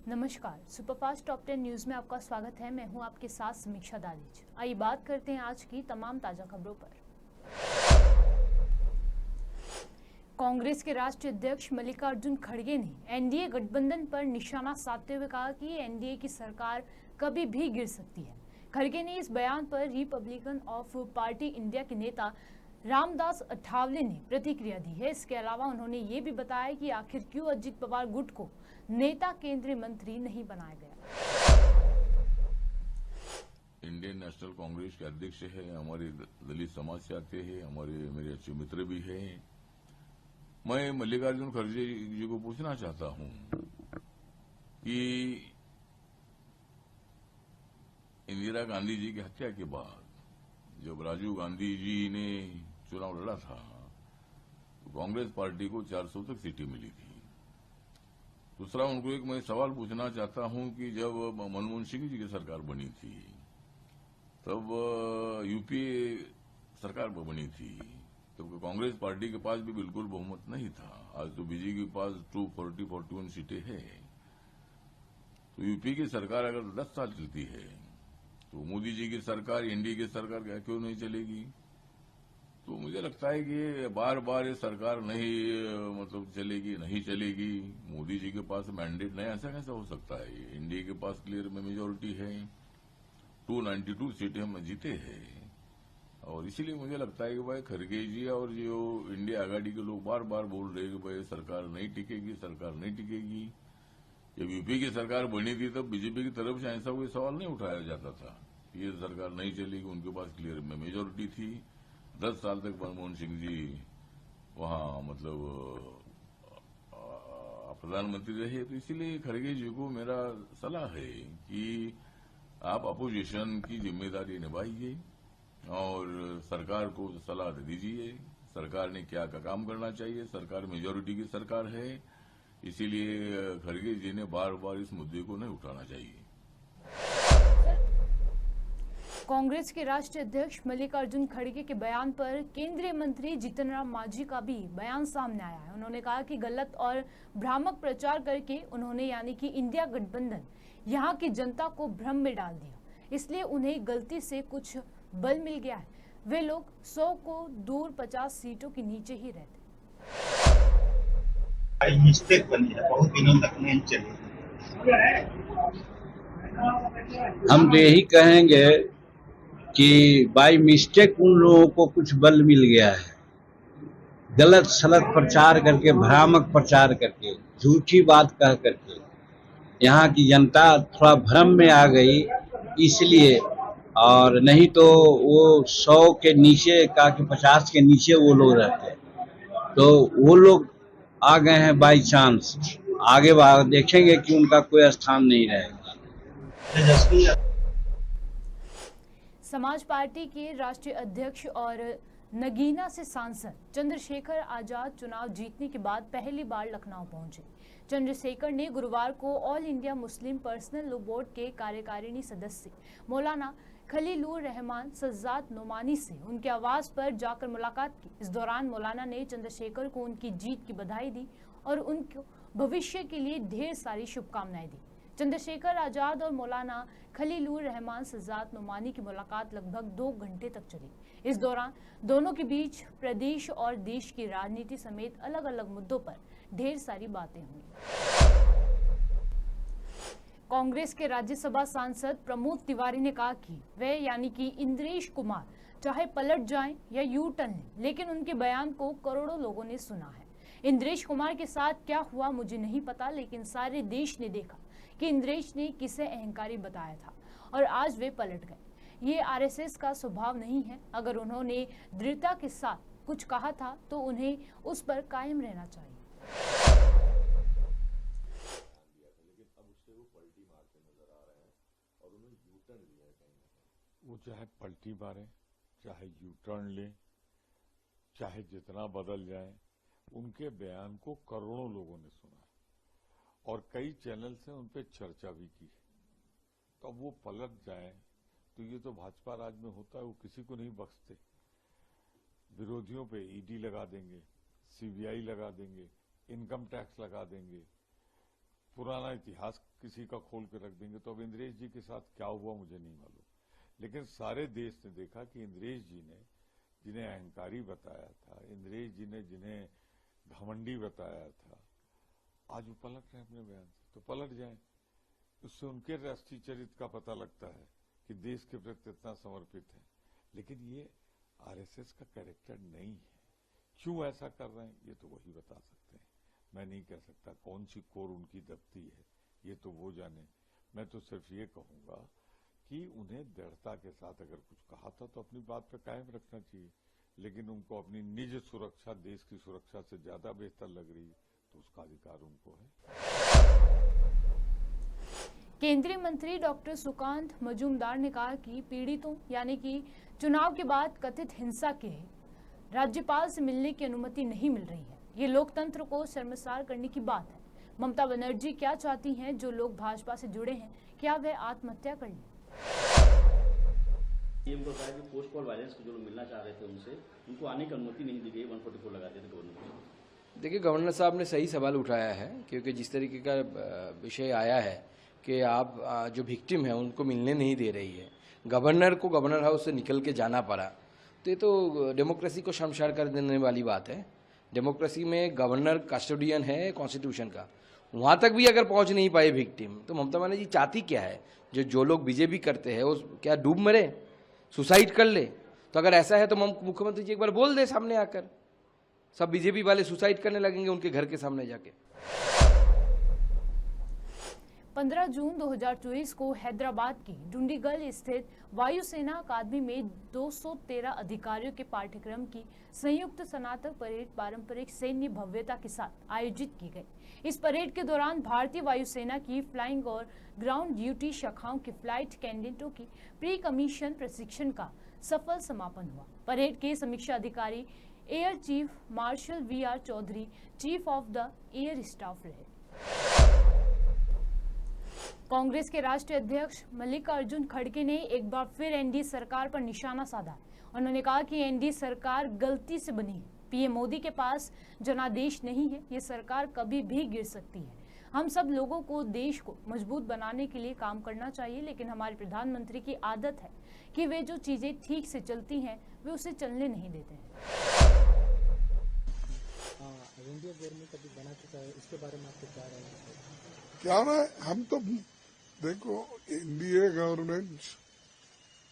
नमस्कार, superfast top 10 news में आपका स्वागत है। मैं हूं आपके साथ समीक्षा दानिश। आइए बात करते हैं आज की तमाम ताजा खबरों पर। कांग्रेस के राष्ट्रीय अध्यक्ष मल्लिकार्जुन खड़गे ने एनडीए गठबंधन पर निशाना साधते हुए कहा कि एनडीए की सरकार कभी भी गिर सकती है। खड़गे ने इस बयान पर रिपब्लिकन ऑफ पार्टी इंडिया के नेता रामदास अठावले ने प्रतिक्रिया दी है। इसके अलावा उन्होंने ये भी बताया कि आखिर क्यों अजित पवार गुट को नेता केंद्रीय मंत्री नहीं बनाया गया। इंडियन नेशनल कांग्रेस के अध्यक्ष है, हमारे दलित समाज से आते हैं, मेरे अच्छे मित्र भी हैं। मैं मल्लिकार्जुन खड़गे जी को पूछना चाहता हूं कि इंदिरा गांधी जी की हत्या के बाद जब राजीव गांधी जी ने चुनाव लड़ा था तो कांग्रेस पार्टी को 400 तक सीटें मिली थी। दूसरा, उनको एक मैं सवाल पूछना चाहता हूं कि जब मनमोहन सिंह जी की सरकार बनी थी तब यूपीए सरकार बनी थी, तब कांग्रेस पार्टी के पास भी बिल्कुल बहुमत नहीं था। आज तो बीजेपी के पास 241 सीटें हैं। तो यूपी की सरकार अगर 10 साल चलती है तो मोदी जी की सरकार, एनडीए की सरकार क्या क्यों नहीं चलेगी? तो मुझे लगता है कि बार बार ये सरकार नहीं चलेगी। मोदी जी के पास मैंडेट नहीं, ऐसा कैसा हो सकता है? एनडीए के पास क्लियर में मेजोरिटी है, 292 सीटें हम जीते हैं। और इसीलिए मुझे लगता है कि भाई खड़गे जी और जो इंडिया आघाड़ी के लोग बार बार बोल रहे हैं कि भाई सरकार नहीं टिकेगी। जब यूपी की सरकार बनी थी तब बीजेपी की तरफ से ऐसा कोई सवाल नहीं उठाया जाता था, ये सरकार नहीं चलेगी। उनके पास क्लियर में मेजोरिटी थी। 10 साल तक मनमोहन सिंह जी वहां प्रधानमंत्री रहे। तो इसीलिए खड़गे जी को मेरा सलाह है कि आप अपोजिशन की जिम्मेदारी निभाइए और सरकार को सलाह दे दीजिए सरकार ने क्या काम करना चाहिए। सरकार मेजोरिटी की सरकार है, इसीलिए खड़गे जी ने बार बार इस मुद्दे को नहीं उठाना चाहिए। कांग्रेस के राष्ट्रीय अध्यक्ष मल्लिकार्जुन खड़गे के बयान पर केंद्रीय मंत्री जीतन राम मांझी का भी बयान सामने आया है। उन्होंने कहा कि गलत और भ्रामक प्रचार करके उन्होंने यानी कि इंडिया गठबंधन यहाँ की जनता को भ्रम में डाल दिया, इसलिए उन्हें गलती से कुछ बल मिल गया है। वे लोग 100 को दूर 50 सीटों के नीचे ही रहते। मिस्टेक बनी है, बहुत दिनों तक नहीं चली। हम तो यही कहेंगे कि बाय मिस्टेक उन लोगों को कुछ बल मिल गया है। गलत सलत प्रचार करके, भ्रामक प्रचार करके, झूठी बात कह करके यहाँ की जनता थोड़ा भ्रम में आ गई, इसलिए। और नहीं तो वो 100 के नीचे का कि 50 के नीचे वो लोग रहते, तो वो लोग आ गए हैं बाई चांस। आगे देखेंगे कि उनका कोई स्थान नहीं रहेगा। समाज पार्टी के राष्ट्रीय अध्यक्ष और नगीना से सांसद चंद्रशेखर आजाद चुनाव जीतने के बाद पहली बार लखनऊ पहुंचे। चंद्रशेखर ने गुरुवार को all India Muslim personal law board के कार्यकारिणी सदस्य मौलाना खलीलुर रहमान सज्जाद नोमानी से उनके आवास पर जाकर मुलाकात की। इस दौरान मौलाना ने चंद्रशेखर को उनकी जीत की बधाई दी और उनको भविष्य के लिए ढेर सारी शुभकामनाएं दी। चंद्रशेखर आजाद और मौलाना खलीलुर रहमान सज्जाद नोमानी की मुलाकात लगभग 2 घंटे तक चली। इस दौरान दोनों के बीच प्रदेश और देश की राजनीति समेत अलग अलग मुद्दों पर ढेर सारी बातें हुई। कांग्रेस के राज्यसभा सांसद प्रमोद तिवारी ने कहा कि वे यानी कि इंद्रेश कुमार चाहे पलट जाएं या यू टर्न लें, लेकिन उनके बयान को करोड़ों लोगों ने सुना है। इंद्रेश कुमार के साथ क्या हुआ मुझे नहीं पता, लेकिन सारे देश ने देखा कि इंद्रेश ने किसे अहंकारी बताया था और आज वे पलट गए। ये आरएसएस का स्वभाव नहीं है। अगर उन्होंने दृढ़ता के साथ कुछ कहा था तो उन्हें उस पर कायम रहना चाहिए। वो चाहे पलटी मारे, चाहे यू टर्न ले, चाहे जितना बदल जाए, उनके बयान को करोड़ों लोगों ने सुना और कई चैनल से उन पर चर्चा भी की। तो अब वो पलट जाए तो ये तो भाजपा राज में होता है, वो किसी को नहीं बख्शते। विरोधियों पे ईडी लगा देंगे, सीबीआई लगा देंगे, इनकम टैक्स लगा देंगे, पुराना इतिहास किसी का खोल के रख देंगे तो अब इंद्रेश जी के साथ क्या हुआ मुझे नहीं मालूम, लेकिन सारे देश ने देखा कि इंद्रेश जी ने जिन्हें अहंकारी बताया था, इंद्रेश जी ने जिन्हें घमंडी बताया था, आज वो पलट रहे अपने बयान से, तो पलट जाएं। उससे उनके राष्ट्रीय चरित्र का पता लगता है कि देश के प्रति इतना समर्पित है। लेकिन ये आरएसएस का कैरेक्टर नहीं है। क्यों ऐसा कर रहे हैं ये तो वही बता सकते हैं, मैं नहीं कह सकता। कौन सी कोर उनकी दबती है ये तो वो जाने। मैं तो सिर्फ ये कहूंगा कि उन्हें दृढ़ता के साथ अगर कुछ कहा था तो अपनी बात पे कायम रखना चाहिए, लेकिन उनको अपनी निज सुरक्षा देश की सुरक्षा से ज्यादा बेहतर लग रही है तो उसका अधिकार उनको है। केंद्रीय मंत्री डॉक्टर सुकांत मजूमदार ने कहा कि पीड़ितों यानी कि चुनाव के बाद कथित हिंसा के राज्यपाल से मिलने की अनुमति नहीं मिल रही है। ये लोकतंत्र को शर्मसार करने की बात है। ममता बनर्जी क्या चाहती हैं? जो लोग भाजपा से जुड़े हैं क्या वे आत्महत्या कर लें? ये उनको कहा कि पोस्ट कॉल वायलेंस को जो लोग मिलना चाह रहे थे उनसे उनको आने की अनुमति नहीं दी गई, 144 लगा दिया था गवर्नर। देखिए, गवर्नर साहब ने सही सवाल उठाया है, क्योंकि जिस तरीके का विषय आया है कि आप जो विक्टिम है उनको मिलने नहीं दे रही है, गवर्नर को गवर्नर हाउस से निकल के जाना पड़ा, तो ये तो डेमोक्रेसी को शर्मसार कर देने वाली बात है। डेमोक्रेसी में गवर्नर कस्टोडियन है कॉन्स्टिट्यूशन का, वहाँ तक भी अगर पहुँच नहीं पाए विक्टिम, तो ममता बनर्जी चाहती क्या है? जो लोग बीजेपी करते हैं वो क्या डूब मरे, सुसाइड कर ले? तो अगर ऐसा है तो मुख्यमंत्री जी एक बार बोल दे सामने आकर, सब बीजेपी वाले सुसाइड करने लगेंगे उनके घर के सामने जाके। 15 जून 2024 को हैदराबाद की डुंडीगल स्थित वायुसेना अकादमी में 213 अधिकारियों के पाठ्यक्रम की संयुक्त स्नातक परेड पारंपरिक सैन्य भव्यता के साथ आयोजित की गई। इस परेड के दौरान भारतीय वायुसेना की फ्लाइंग और ग्राउंड ड्यूटी शाखाओं के फ्लाइट कैडेटों की प्री कमीशन प्रशिक्षण का सफल समापन हुआ। परेड के समीक्षा अधिकारी air chief marshal V R. Chaudhary chief of the air staff रहे। कांग्रेस के राष्ट्रीय अध्यक्ष मल्लिकार्जुन खड़गे ने एक बार फिर एनडीए सरकार पर निशाना साधा। उन्होंने कहा कि एनडीए सरकार गलती से बनी है। पीएम मोदी के पास जनादेश नहीं है, ये सरकार कभी भी गिर सकती है। हम सब लोगों को देश को मजबूत बनाने के लिए काम करना चाहिए, लेकिन हमारे प्रधानमंत्री की आदत है कि वे जो चीजें ठीक से चलती हैं वे उसे चलने नहीं देते हैं। एनडीए गवर्नमेंट अभी बना चुका है, इसके बारे में आपको क्या राय है? क्या राय? हम तो देखो, एनडीए गवर्नमेंट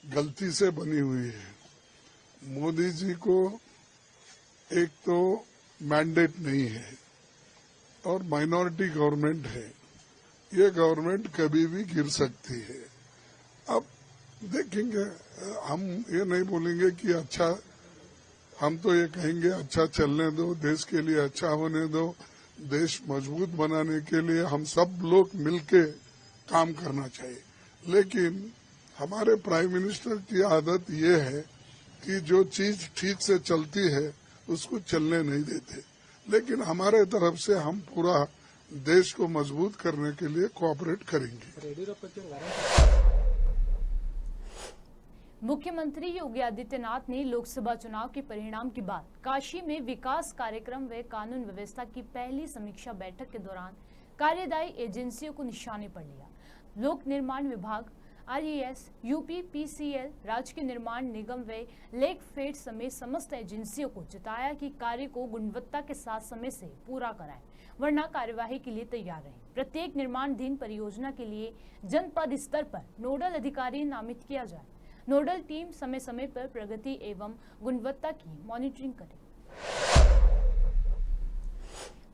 गलती से बनी हुई है। मोदी जी को एक तो मैंडेट नहीं है और माइनॉरिटी गवर्नमेंट है। ये गवर्नमेंट कभी भी गिर सकती है। अब देखेंगे, हम ये नहीं बोलेंगे कि अच्छा, हम तो ये कहेंगे अच्छा चलने दो, देश के लिए अच्छा होने दो, देश मजबूत बनाने के लिए हम सब लोग मिलके काम करना चाहिए। लेकिन हमारे प्राइम मिनिस्टर की आदत ये है कि जो चीज ठीक से चलती है उसको चलने नहीं देते। लेकिन हमारे तरफ से हम पूरा देश को मजबूत करने के लिए कोऑपरेट करेंगे। मुख्यमंत्री योगी आदित्यनाथ ने लोकसभा चुनाव के परिणाम के बाद काशी में विकास कार्यक्रम व कानून व्यवस्था की पहली समीक्षा बैठक के दौरान कार्यदायी एजेंसियों को निशाने पर लिया। लोक निर्माण विभाग, आरईएस, यूपी पीसीएल, राज्य के निर्माण निगम व लेखफेड समेत समस्त एजेंसियों को चिताया कि कार्य को गुणवत्ता के साथ समय से पूरा कराएं, वरना कार्यवाही के लिए तैयार रहें। प्रत्येक निर्माणाधीन परियोजना के लिए जनपद स्तर पर नोडल अधिकारी नामित किया जाए। नोडल टीम समय समय पर प्रगति एवं गुणवत्ता की मॉनिटरिंग करे।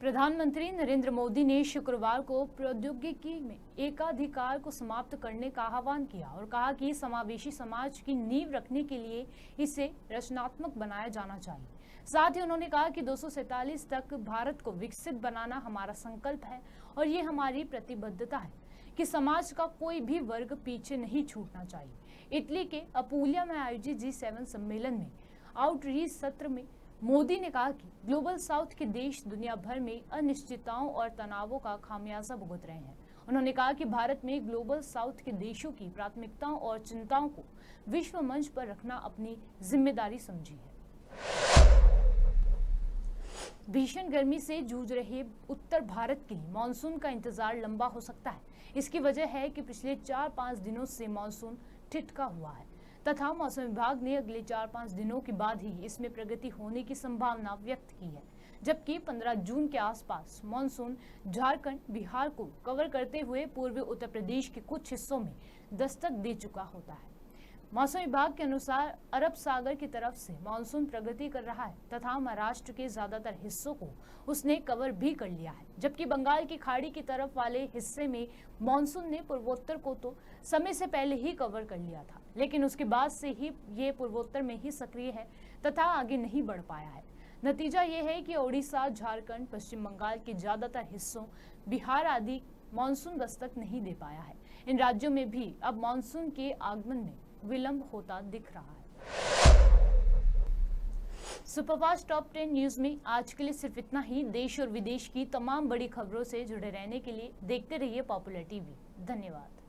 प्रधानमंत्री नरेंद्र मोदी ने शुक्रवार को प्रौद्योगिकी में एकाधिकार को समाप्त करने का आह्वान किया और कहा कि समावेशी समाज की नींव रखने के लिए इसे रचनात्मक बनाया जाना चाहिए। साथ ही उन्होंने कहा कि 247 तक भारत को विकसित बनाना हमारा संकल्प है और ये हमारी प्रतिबद्धता है कि समाज का कोई भी वर्ग पीछे नहीं छूटना चाहिए। इटली के अपूलिया में आयोजित G7 सम्मेलन में आउटरीच सत्र में मोदी ने कहा कि ग्लोबल साउथ के देश दुनिया भर में अनिश्चितताओं और तनावों का खामियाजा भुगत रहे हैं। उन्होंने कहा कि भारत में ग्लोबल साउथ के देशों की प्राथमिकताओं और चिंताओं को विश्व मंच पर रखना अपनी जिम्मेदारी समझी है। भीषण गर्मी से जूझ रहे उत्तर भारत के लिए मानसून का इंतजार लंबा हो सकता है। इसकी वजह है कि पिछले 4-5 दिनों से मानसून ठिठका हुआ है तथा मौसम विभाग ने अगले 4-5 दिनों के बाद ही इसमें प्रगति होने की संभावना व्यक्त की है, जबकि 15 जून के आसपास मानसून झारखंड, बिहार को कवर करते हुए पूर्वी उत्तर प्रदेश के कुछ हिस्सों में दस्तक दे चुका होता है। मौसम विभाग के अनुसार अरब सागर की तरफ से मानसून प्रगति कर रहा है तथा महाराष्ट्र के ज्यादातर हिस्सों को उसने कवर भी कर लिया है, जबकि बंगाल की खाड़ी की तरफ वाले हिस्से में मानसून ने पूर्वोत्तर को तो समय से पहले ही कवर कर लिया था, लेकिन उसके बाद से ही ये पूर्वोत्तर में ही सक्रिय है तथा आगे नहीं बढ़ पाया है। नतीजा ये है कि ओडिशा, झारखंड, पश्चिम बंगाल के ज्यादातर हिस्सों, बिहार आदि मानसून दस्तक नहीं दे पाया है। इन राज्यों में भी अब मानसून के आगमन में विलंब होता दिख रहा है। सुपरफास्ट टॉप 10 न्यूज में आज के लिए सिर्फ इतना ही। देश और विदेश की तमाम बड़ी खबरों से जुड़े रहने के लिए देखते रहिए पॉपुलर टीवी। धन्यवाद।